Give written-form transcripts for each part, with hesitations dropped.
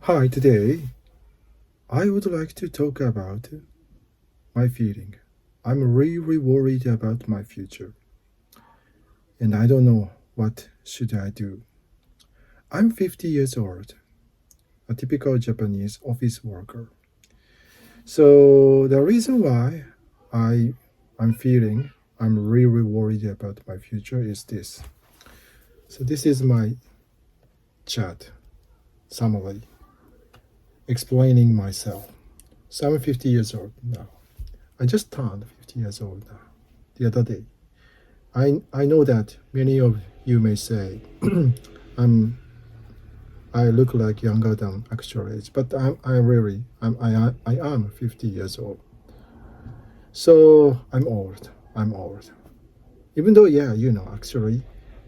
Hi, today I would like to talk about my feeling. I'm really worried about my future and I don't know what should I do. I'm 50 years old, a typical Japanese office worker. So the reason why I I'm feeling I'm really worried about my future is this. So this is my chat summary explaining myself. So I'm 50 years old now. I just turned 50 years old now the other day. I know that many of you may say I'm I look like younger than actual age, but I am 50 years old. So I'm old. I'm old. Even though actually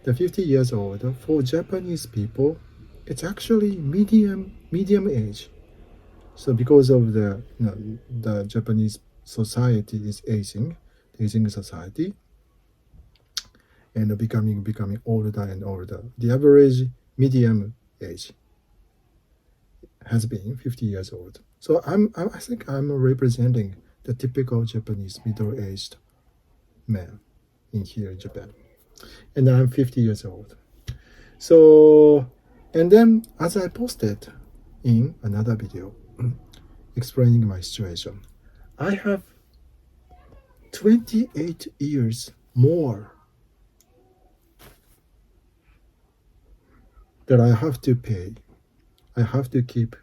the 50 years old for Japanese people, it's actually medium age. So because of the Japanese society is aging society, and becoming older and older. The average medium age has been 50 years old. So I think I'm representing the typical Japanese middle-aged man in here in Japan, and I'm 50 years old. So, and then as I posted in another video explaining my situation, I have 28 years more that I have to pay. I have to keep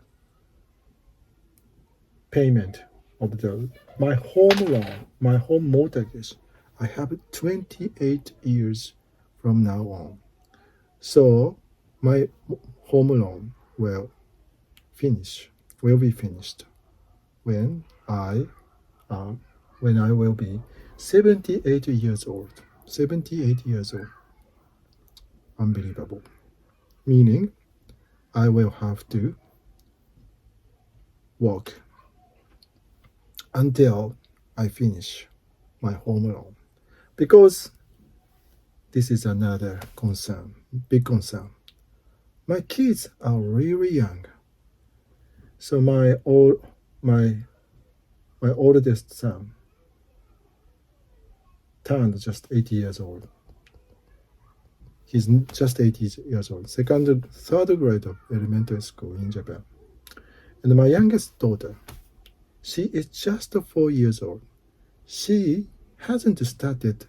payment of the my home loan, my home mortgage. I have 28 years from now on. So my home loan will be finished when uh, when I will be 78 years old. 78 years old. Unbelievable. Meaning I will have to work until I finish my home loan. Because this is another concern, big concern. My kids are really young. So my my oldest son turned just 80 years old. He's just 80 years old, third grade of elementary school in Japan. And my youngest daughter, she is just 4 years old. She hasn't started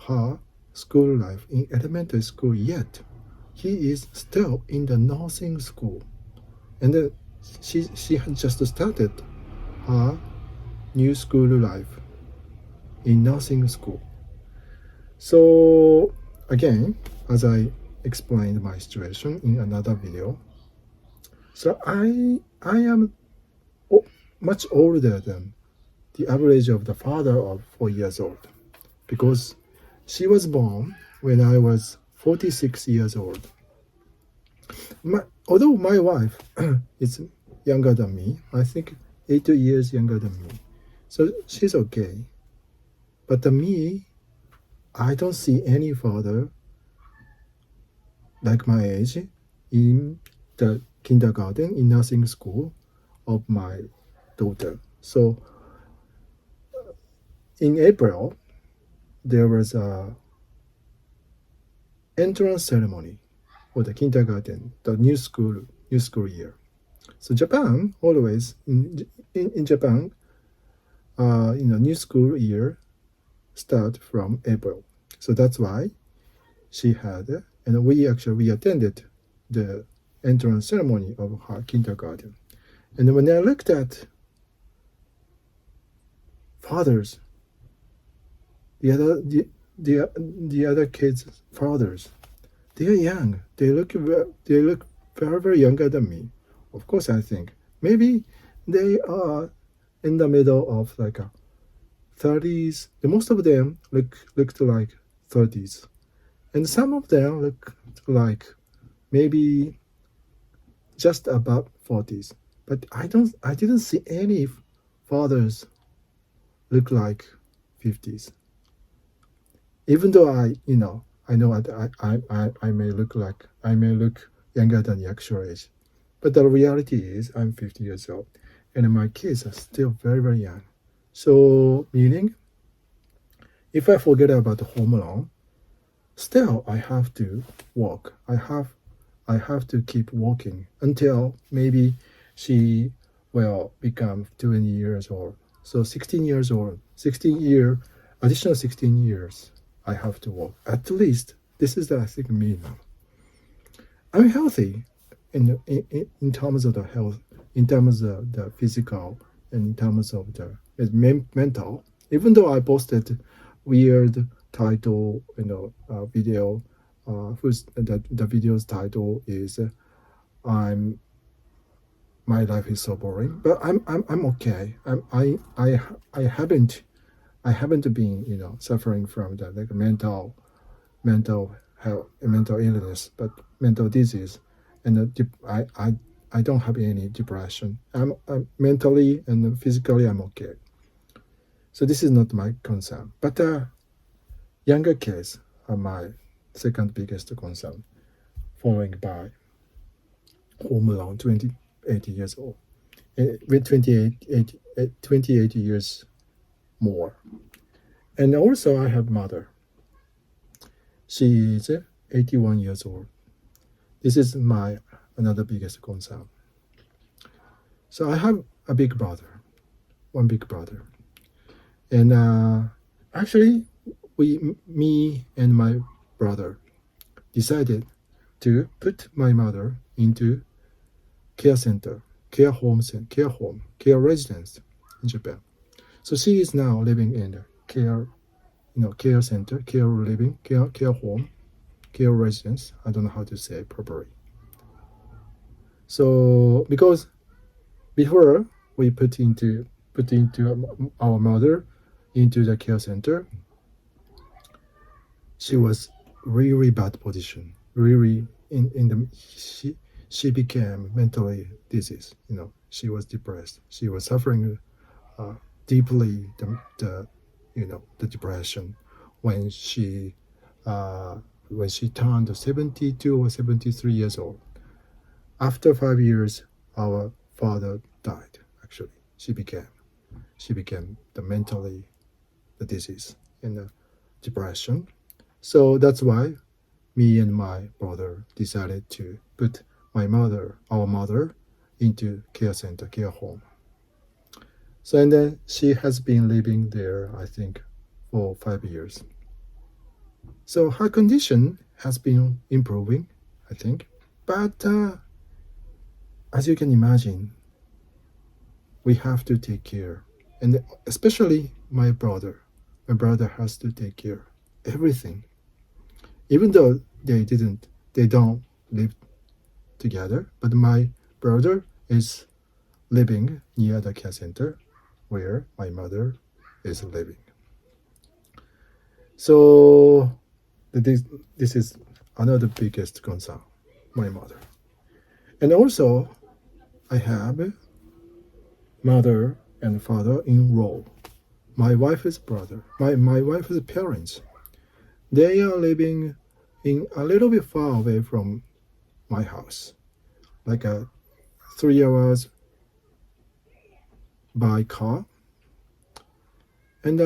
her school life in elementary school yet. He is still in the nursing school. And then she had just started her new school life in nursing school. So again, as I explained my situation in another video, so I am much older than the average of the father of 4 years old, because she was born when I was 46 years old. Although my wife is younger than me, I think 8 years younger than me, so she's okay. But me, I don't see any father like my age in the kindergarten, in nursing school of my daughter. So in April, there was a entrance ceremony for the kindergarten, the new school year. So Japan always in Japan, new school year start from April. So that's why she had, and we attended the entrance ceremony of her kindergarten. And when I looked at fathers, the other kids' fathers, they are young. They look very, very younger than me. Of course, I think maybe they are in the middle of like a 30s. Most of them looked like 30s, and some of them look like maybe just above 40s. But I didn't see any fathers look like 50s. Even though I know that I may look younger than the actual age. But the reality is I'm 50 years old and my kids are still very, very young. So meaning if I forget about the home alone, still I have to walk. I have to keep walking until maybe she will become 20 years old. So 16 years old, 16 year, additional 16 years, I have to walk. At least this is the, I think, minimum. I'm healthy in terms of the health, in terms of the physical, and in terms of the mental. Even though I posted weird title, video, whose the video's title is "I'm my life is so boring," but I'm okay. I haven't been suffering from the like mental health, mental illness, but mental disease, and I don't have any depression. I'm mentally and physically I'm okay. So this is not my concern. But younger kids are my second biggest concern, following by home alone, 28 years old, with 28 years more. And also I have mother. She is 81 years old. This is my another biggest concern. So I have a big brother, one big brother, and actually, me and my brother decided to put my mother into care center, care residence in Japan. So she is now living in the care center, care living, care home, care residence. I don't know how to say it properly. So because before we put into our mother into the care center, she was really bad position. Really in the she became mentally diseased. She was depressed. She was suffering deeply the depression when she turned 72 or 73 years old. After 5 years, our father died. Actually, she became the disease and the depression. So that's why me and my brother decided to put our mother, into care center, care home. So and then she has been living there, I think, for 5 years. So her condition has been improving, I think. But as you can imagine, we have to take care, and especially my brother. My brother has to take care everything, even though they don't live together. But my brother is living near the care center where my mother is living. So this is another biggest concern, my mother. And also, I have mother and father-in-law. My wife's brother, my wife's parents. They are living in a little bit far away from my house, like 3 hours by car. And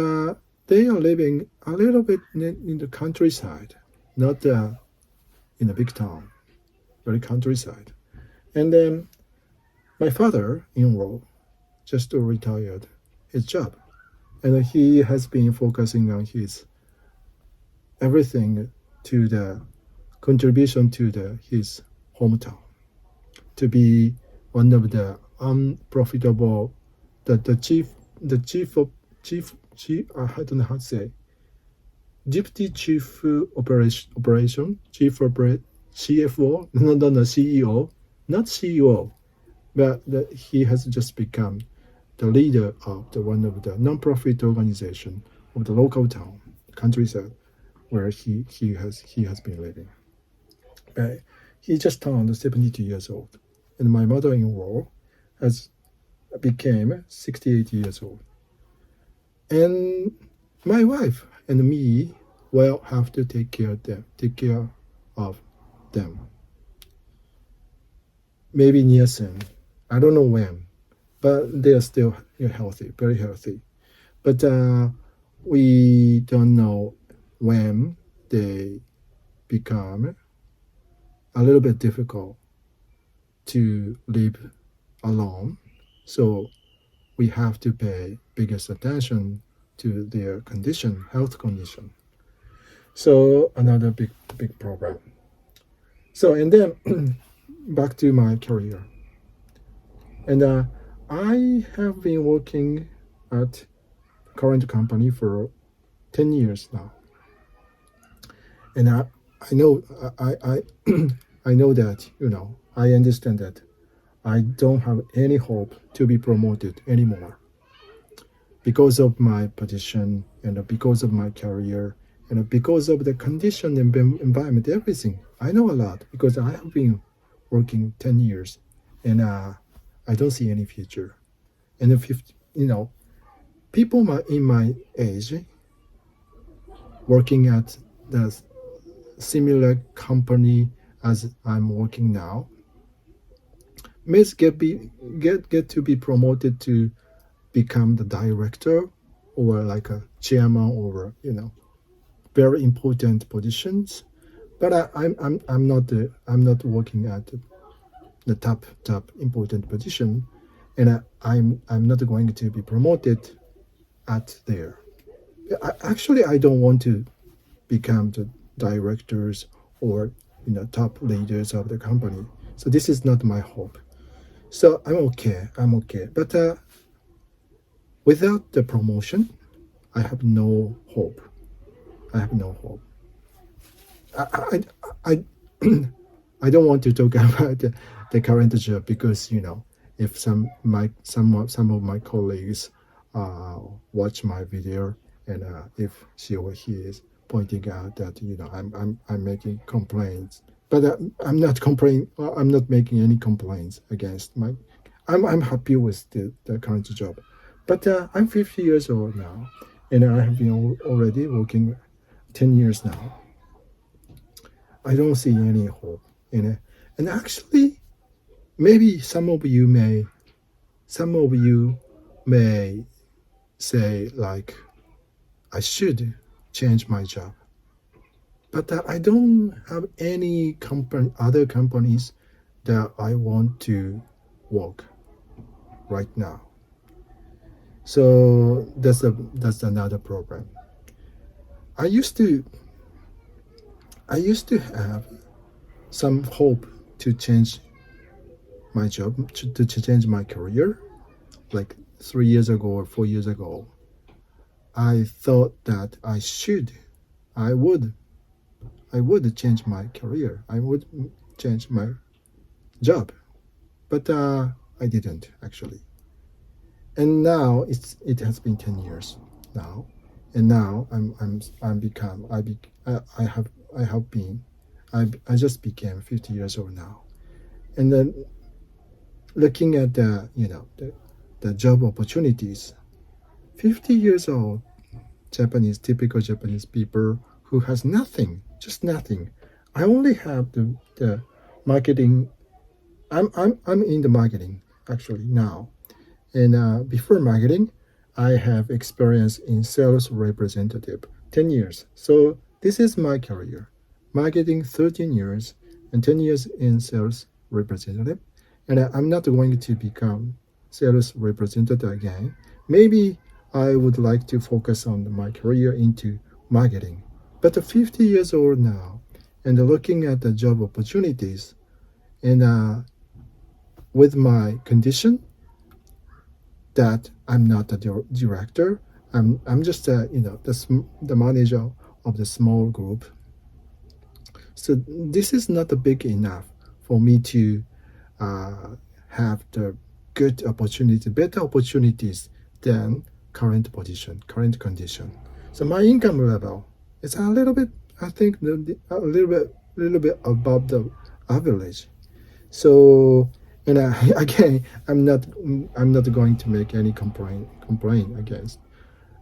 they are living a little bit in the countryside, not in a big town, very countryside. And then my father-in-law just retired his job, and he has been focusing on his everything to the contribution to his hometown, to be one of the unprofitable, the chief, I don't know how to say, deputy chief operation, CFO, no, CEO, not CEO, but he has just become the leader of one of the non-profit organization of the local town, countryside, where he has been living. He just turned 72 years old, and my mother-in-law has became 68 years old, and my wife and me will have to take care of them. maybe near soon. I don't know when, but they are still healthy, very healthy. But we don't know when they become a little bit difficult to live alone. So we have to pay biggest attention to their condition, health condition. So another big problem. So and then back to my career, and I have been working at current company for 10 years now, and I know I know that I understand that I don't have any hope to be promoted anymore because of my position and because of my career and because of the condition and environment, everything. I know a lot because I have been working 10 years and I don't see any future. And if, people in my age working at the similar company as I'm working now, may get to be promoted to become the director or like a chairman or very important positions. But I'm not working at the top important position, and I'm not going to be promoted at there. Actually, I don't want to become the directors or top leaders of the company. So this is not my hope. So I'm okay. I'm okay. But without the promotion, I have no hope. I have no hope. I, I, I don't want to talk about the current job because if some of my colleagues watch my video and if she or he is pointing out that I'm making complaints, but I'm not complaining. I'm not making any complaints against my. I'm happy with the current job, but I'm 50 years old now, and I have been already working 10 years now. I don't see any hope in it. And actually, maybe some of you may say like, I should change my job. But I don't have any other companies that I want to work right now. So that's another problem. I used to I used to have some hope to change my job, to change my career. Like 3 years ago or 4 years ago, I thought that I would, I would change my career. I would change my job, but I didn't actually. And now it has been 10 years now, and now I'm become I have been I just became 50 years old now, and then looking at the job opportunities, 50 years old typical Japanese people who has nothing, just nothing. I only have the marketing. I'm in the marketing actually now, and before marketing, I have experience in sales representative 10 years. So this is my career, marketing 13 years and 10 years in sales representative, and I'm not going to become sales representative again. Maybe I would like to focus on my career into marketing. But 50 years old now, and looking at the job opportunities, and with my condition that I'm not a director, I'm just the manager of the small group. So this is not big enough for me to have the good opportunity, better opportunities than current position, current condition. So my income level is a little bit, I think, a little bit above the average. So, and again, I'm not going to make any complaint against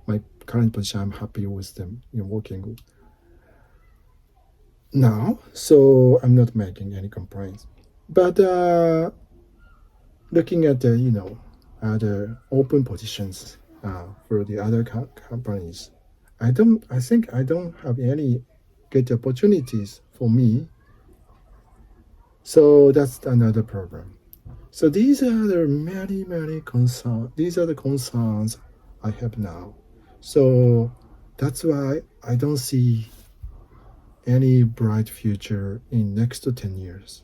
my current position. I'm happy with them, working now. So I'm not making any complaints. But looking at the other open positions for the other companies, I think I don't have any good opportunities for me. So that's another problem. So these are the many concerns. These are the concerns I have now. So that's why I don't see any bright future in next 10 years.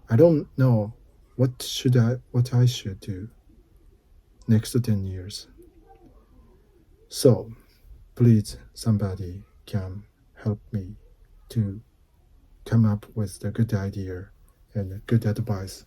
I don't know what I should do next 10 years. So please somebody can help me to come up with the good idea and good advice.